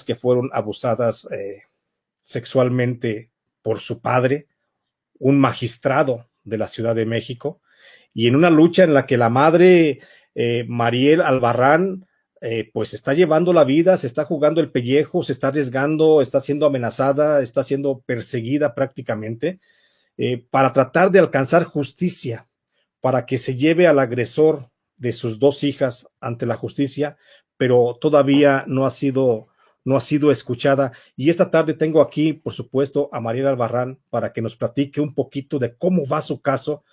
que fueron abusadas sexualmente por su padre, un magistrado de la Ciudad de México, y en una lucha en la que la madre, Mariel Albarrán, pues está llevando la vida, se está jugando el pellejo, se está arriesgando, está siendo amenazada, está siendo perseguida prácticamente, para tratar de alcanzar justicia, para que se lleve al agresor de sus dos hijas ante la justicia, pero todavía no ha sido escuchada. Y esta tarde tengo aquí, por supuesto, a Mariel Albarrán para que nos platique un poquito de cómo va su caso,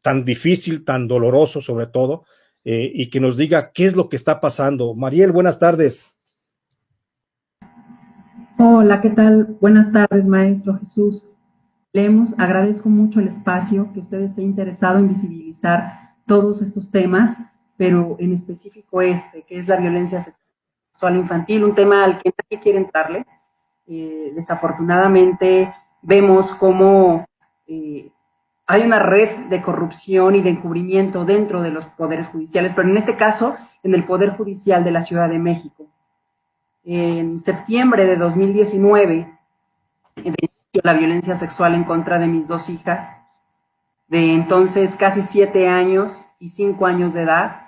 tan difícil, tan doloroso sobre todo, y que nos diga qué es lo que está pasando. Mariel, buenas tardes. Hola, ¿qué tal? Buenas tardes, maestro Jesús. Agradezco mucho el espacio, que usted esté interesado en visibilizar todos estos temas, pero en específico que es la violencia sexual infantil, un tema al que nadie quiere entrarle. Desafortunadamente vemos cómo hay una red de corrupción y de encubrimiento dentro de los poderes judiciales, pero en este caso en el Poder Judicial de la Ciudad de México. En septiembre de 2019, la violencia sexual en contra de mis dos hijas, de entonces casi 7 años y 5 años de edad.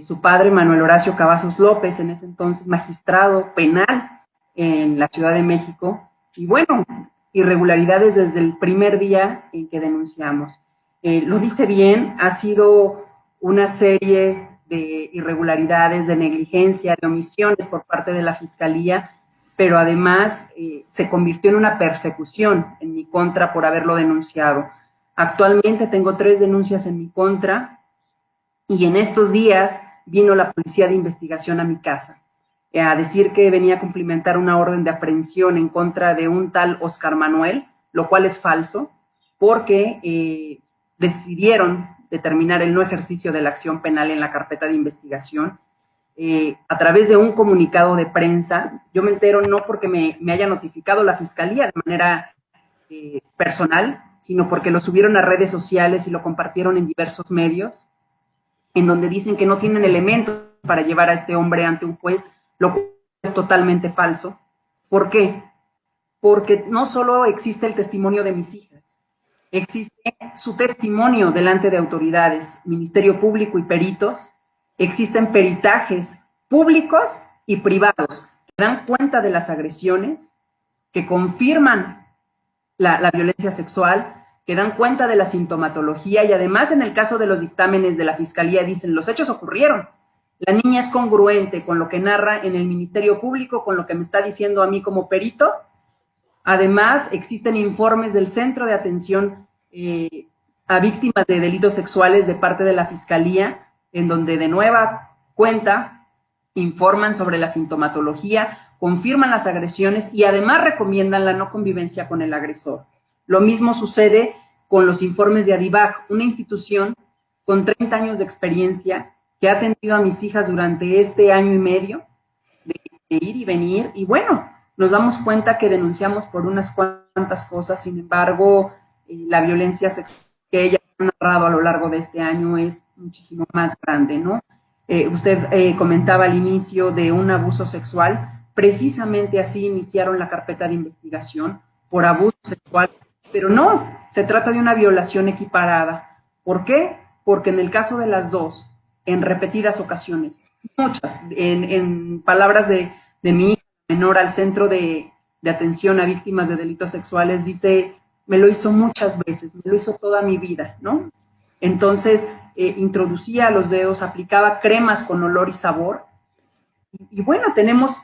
Su padre, Manuel Horacio Cavazos López, en ese entonces magistrado penal en la Ciudad de México, y bueno, irregularidades desde el primer día en que denunciamos. Lo dice bien, ha sido una serie de irregularidades, de negligencia, de omisiones por parte de la Fiscalía, pero además se convirtió en una persecución en mi contra por haberlo denunciado. Actualmente tengo 3 denuncias en mi contra, y en estos días vino la Policía de Investigación a mi casa a decir que venía a cumplimentar una orden de aprehensión en contra de un tal Oscar Manuel, lo cual es falso, porque decidieron determinar el no ejercicio de la acción penal en la carpeta de investigación. A través de un comunicado de prensa, yo me entero no porque me haya notificado la Fiscalía de manera personal, sino porque lo subieron a redes sociales y lo compartieron en diversos medios, en donde dicen que no tienen elementos para llevar a este hombre ante un juez, lo cual es totalmente falso. ¿Por qué? Porque no solo existe el testimonio de mis hijas, existe su testimonio delante de autoridades, Ministerio Público y peritos, existen peritajes públicos y privados que dan cuenta de las agresiones, que confirman la violencia sexual, que dan cuenta de la sintomatología, y además en el caso de los dictámenes de la Fiscalía dicen los hechos ocurrieron. La niña es congruente con lo que narra en el Ministerio Público, con lo que me está diciendo a mí como perito. Además existen informes del Centro de Atención a Víctimas de Delitos Sexuales de parte de la Fiscalía, en donde de nueva cuenta informan sobre la sintomatología, confirman las agresiones y además recomiendan la no convivencia con el agresor. Lo mismo sucede con los informes de Adivac, una institución con 30 años de experiencia que ha atendido a mis hijas durante este año y medio de ir y venir, y bueno, nos damos cuenta que denunciamos por unas cuantas cosas. Sin embargo, la violencia sexual que ella ha narrado a lo largo de este año es muchísimo más grande, ¿no? Usted comentaba al inicio de un abuso sexual, precisamente así iniciaron la carpeta de investigación por abuso sexual, pero no, se trata de una violación equiparada. ¿Por qué? Porque en el caso de las dos, en repetidas ocasiones, muchas, en palabras de mi hija menor al Centro de Atención a Víctimas de Delitos Sexuales, dice, me lo hizo muchas veces, me lo hizo toda mi vida, ¿no? Entonces, introducía los dedos, aplicaba cremas con olor y sabor, y bueno, tenemos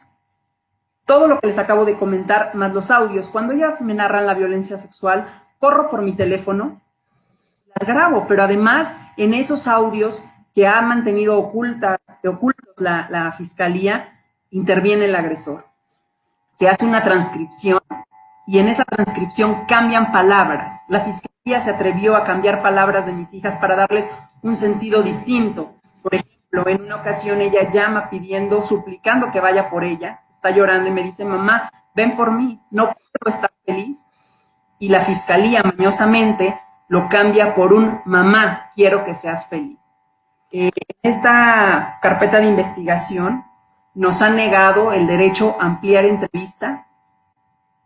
todo lo que les acabo de comentar, más los audios. Cuando ellas me narran la violencia sexual, corro por mi teléfono, las grabo, pero además en esos audios que ha mantenido ocultos la Fiscalía, interviene el agresor. Se hace una transcripción y en esa transcripción cambian palabras. La Fiscalía se atrevió a cambiar palabras de mis hijas para darles un sentido distinto. Por ejemplo, en una ocasión ella llama pidiendo, suplicando que vaya por ella, está llorando y me dice, mamá, ven por mí, no puedo estar feliz. Y la Fiscalía mañosamente lo cambia por un mamá, quiero que seas feliz. En esta carpeta de investigación nos han negado el derecho a ampliar entrevista,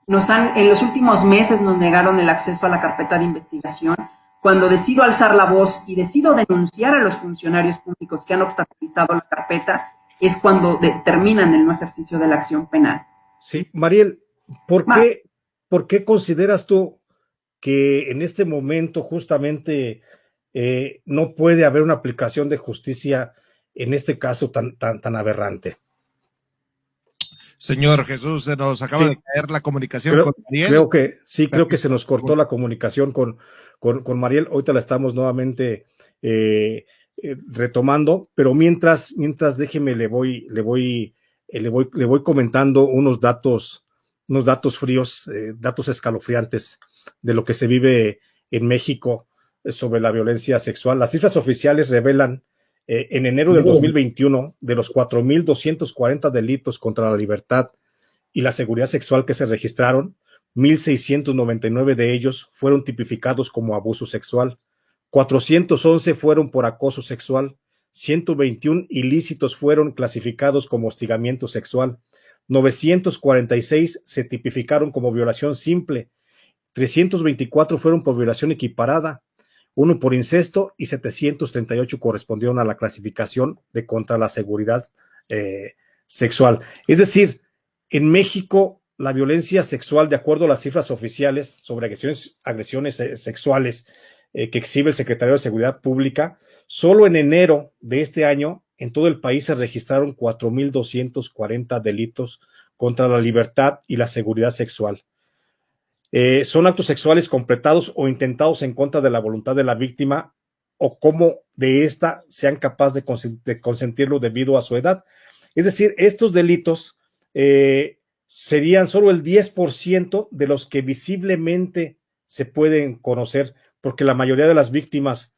en los últimos meses nos negaron el acceso a la carpeta de investigación. Cuando decido alzar la voz y decido denunciar a los funcionarios públicos que han obstaculizado la carpeta, es cuando terminan el no ejercicio de la acción penal. Sí, Mariel, ¿por qué consideras tú que en este momento justamente no puede haber una aplicación de justicia en este caso tan aberrante? Señor Jesús, se nos acaba de caer la comunicación con Mariel. Creo que se nos cortó la comunicación con Mariel. Ahorita la estamos nuevamente retomando, pero mientras déjeme, le voy comentando unos datos fríos, datos escalofriantes de lo que se vive en México sobre la violencia sexual. Las cifras oficiales revelan en enero del 2021, de los 4.240 delitos contra la libertad y la seguridad sexual que se registraron, 1.699 de ellos fueron tipificados como abuso sexual, 411 fueron por acoso sexual, 121 ilícitos fueron clasificados como hostigamiento sexual, 946 se tipificaron como violación simple, 324 fueron por violación equiparada, 1 por incesto y 738 correspondieron a la clasificación de contra la seguridad sexual. Es decir, en México la violencia sexual, de acuerdo a las cifras oficiales sobre agresiones sexuales que exhibe el Secretario de Seguridad Pública, solo en enero de este año en todo el país se registraron 4.240 delitos contra la libertad y la seguridad sexual. Son actos sexuales completados o intentados en contra de la voluntad de la víctima o como de ésta sean capaces de consentirlo debido a su edad. Es decir, estos delitos serían solo el 10% de los que visiblemente se pueden conocer, porque la mayoría de las víctimas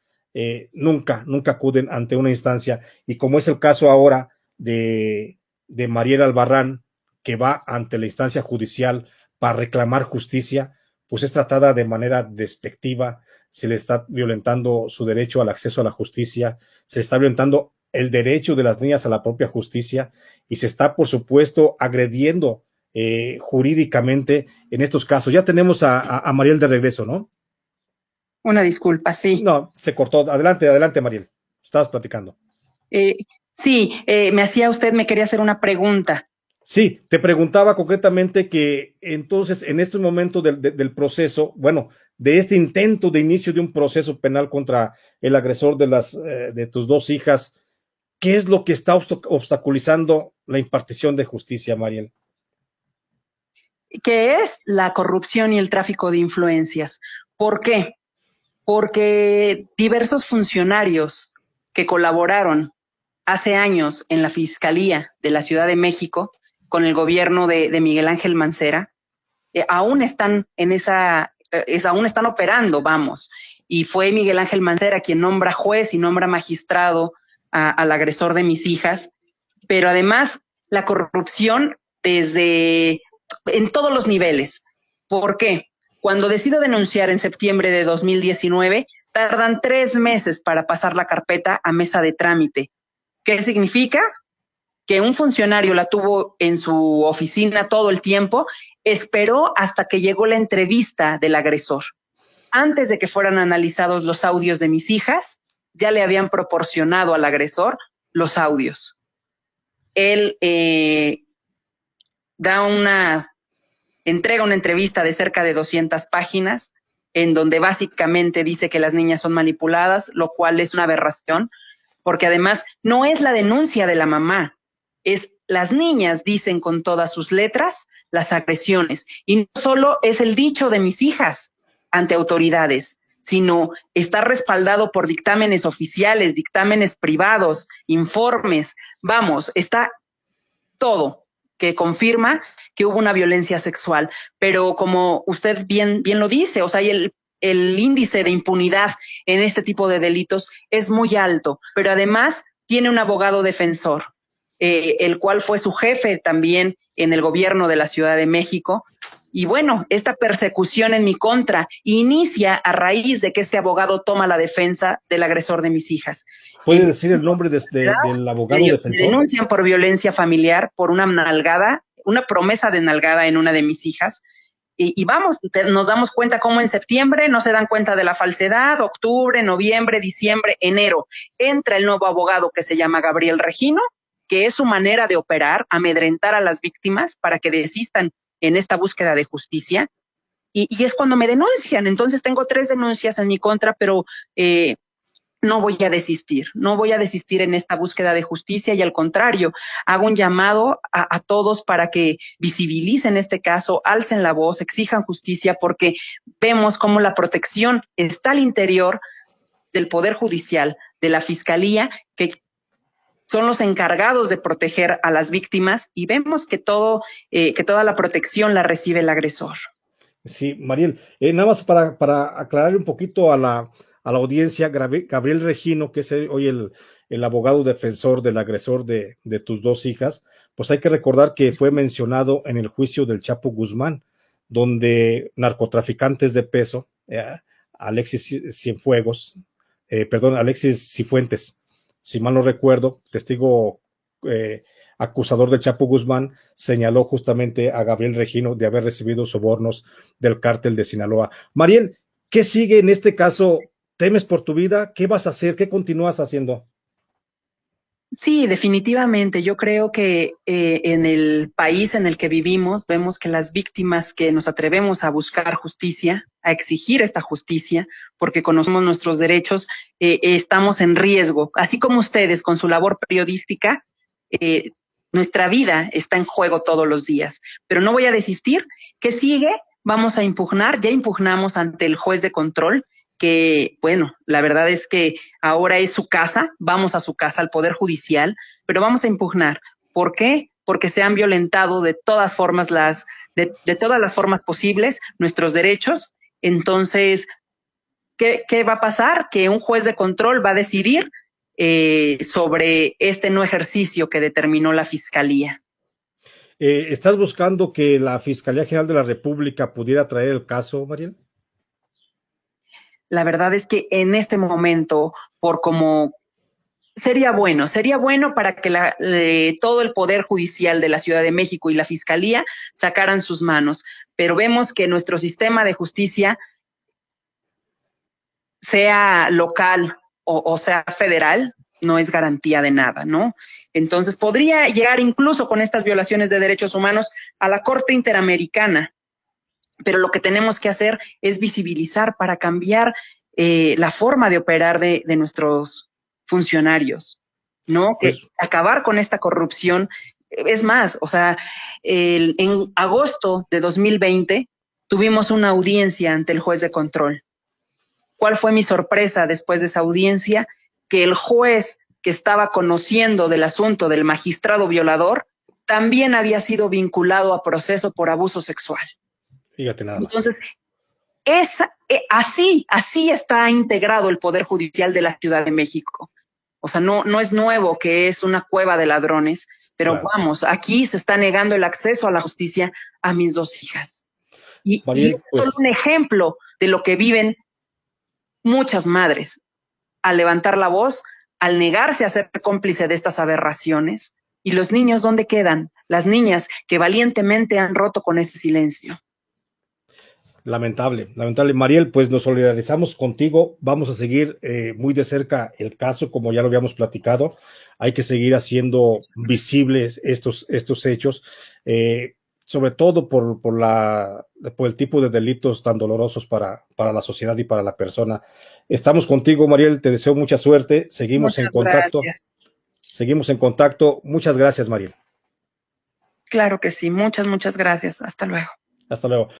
nunca acuden ante una instancia, y como es el caso ahora de Mariel Albarrán, que va ante la instancia judicial para reclamar justicia, pues es tratada de manera despectiva, se le está violentando su derecho al acceso a la justicia, se está violentando el derecho de las niñas a la propia justicia y se está, por supuesto, agrediendo jurídicamente en estos casos. Ya tenemos a Mariel de regreso, ¿no? Una disculpa, sí. No, se cortó. Adelante, Mariel. Estabas platicando. Sí, me quería hacer una pregunta. Sí, te preguntaba concretamente que entonces en este momento del proceso, bueno, de este intento de inicio de un proceso penal contra el agresor de tus dos hijas, ¿qué es lo que está obstaculizando la impartición de justicia, Mariel? Que es la corrupción y el tráfico de influencias. ¿Por qué? Porque diversos funcionarios que colaboraron hace años en la Fiscalía de la Ciudad de México con el gobierno de Miguel Ángel Mancera, aún están aún están operando, vamos. Y fue Miguel Ángel Mancera quien nombra juez y nombra magistrado al agresor de mis hijas. Pero además, la corrupción en todos los niveles. ¿Por qué? Cuando decido denunciar en septiembre de 2019, tardan 3 meses para pasar la carpeta a mesa de trámite. ¿Qué significa? Que un funcionario la tuvo en su oficina todo el tiempo, esperó hasta que llegó la entrevista del agresor. Antes de que fueran analizados los audios de mis hijas, ya le habían proporcionado al agresor los audios. Él entrega una entrevista de cerca de 200 páginas, en donde básicamente dice que las niñas son manipuladas, lo cual es una aberración, porque además no es la denuncia de la mamá, es las niñas dicen con todas sus letras las agresiones, y no solo es el dicho de mis hijas ante autoridades, sino está respaldado por dictámenes oficiales, dictámenes privados, informes, vamos, está todo que confirma que hubo una violencia sexual, pero como usted bien lo dice, o sea, el índice de impunidad en este tipo de delitos es muy alto, pero además tiene un abogado defensor, el cual fue su jefe también en el gobierno de la Ciudad de México. Y bueno, esta persecución en mi contra inicia a raíz de que este abogado toma la defensa del agresor de mis hijas. ¿Puede decir el nombre del abogado defensor? Me denuncian por violencia familiar, por una nalgada, una promesa de nalgada en una de mis hijas. Y vamos, nos damos cuenta cómo en septiembre no se dan cuenta de la falsedad, octubre, noviembre, diciembre, enero. Entra el nuevo abogado que se llama Gabriel Regino, que es su manera de operar, amedrentar a las víctimas para que desistan en esta búsqueda de justicia. Y es cuando me denuncian. Entonces tengo 3 denuncias en mi contra, pero no voy a desistir en esta búsqueda de justicia y al contrario, hago un llamado a todos para que visibilicen este caso, alcen la voz, exijan justicia, porque vemos cómo la protección está al interior del Poder Judicial, de la Fiscalía, que son los encargados de proteger a las víctimas y vemos que toda la protección la recibe el agresor. Sí, Mariel, nada más para aclarar un poquito a la audiencia, Gabriel Regino, que es hoy el abogado defensor del agresor de tus 2 hijas, pues hay que recordar que fue mencionado en el juicio del Chapo Guzmán, donde narcotraficantes de peso, Alexis Cifuentes, si mal no recuerdo, testigo acusador del Chapo Guzmán, señaló justamente a Gabriel Regino de haber recibido sobornos del cártel de Sinaloa. Mariel, ¿qué sigue en este caso? ¿Temes por tu vida? ¿Qué vas a hacer? ¿Qué continúas haciendo? Sí, definitivamente. Yo creo que en el país en el que vivimos vemos que las víctimas que nos atrevemos a buscar justicia, a exigir esta justicia, porque conocemos nuestros derechos, estamos en riesgo. Así como ustedes con su labor periodística, nuestra vida está en juego todos los días. Pero no voy a desistir. ¿Qué sigue? Vamos a impugnar. Ya impugnamos ante el juez de control, que, bueno, la verdad es que ahora es su casa, vamos a su casa, al Poder Judicial, pero vamos a impugnar. ¿Por qué? Porque se han violentado de todas formas de todas las formas posibles nuestros derechos. Entonces, ¿qué va a pasar? Que un juez de control va a decidir sobre este no ejercicio que determinó la Fiscalía. ¿Estás buscando que la Fiscalía General de la República pudiera traer el caso, Mariel? La verdad es que en este momento, por como sería bueno para que todo el Poder Judicial de la Ciudad de México y la Fiscalía sacaran sus manos, pero vemos que nuestro sistema de justicia, sea local o sea federal, no es garantía de nada, ¿no? Entonces podría llegar incluso con estas violaciones de derechos humanos a la Corte Interamericana, pero lo que tenemos que hacer es visibilizar para cambiar la forma de operar de nuestros funcionarios, ¿no? Que acabar con esta corrupción. Es más, o sea, en agosto de 2020 tuvimos una audiencia ante el juez de control. ¿Cuál fue mi sorpresa después de esa audiencia? Que el juez que estaba conociendo del asunto del magistrado violador también había sido vinculado a proceso por abuso sexual. Fíjate nada más. Entonces, así está integrado el Poder Judicial de la Ciudad de México. O sea, no es nuevo que es una cueva de ladrones, pero claro, vamos, aquí se está negando el acceso a la justicia a mis 2 hijas. Y es solo un ejemplo de lo que viven muchas madres al levantar la voz, al negarse a ser cómplice de estas aberraciones. ¿Y los niños dónde quedan? Las niñas que valientemente han roto con ese silencio. Lamentable. Mariel, pues nos solidarizamos contigo, vamos a seguir muy de cerca el caso, como ya lo habíamos platicado, hay que seguir haciendo visibles estos hechos, sobre todo por el tipo de delitos tan dolorosos para la sociedad y para la persona. Estamos contigo, Mariel, te deseo mucha suerte, seguimos en contacto. Gracias. Seguimos en contacto, muchas gracias, Mariel. Claro que sí, muchas gracias, hasta luego. Hasta luego.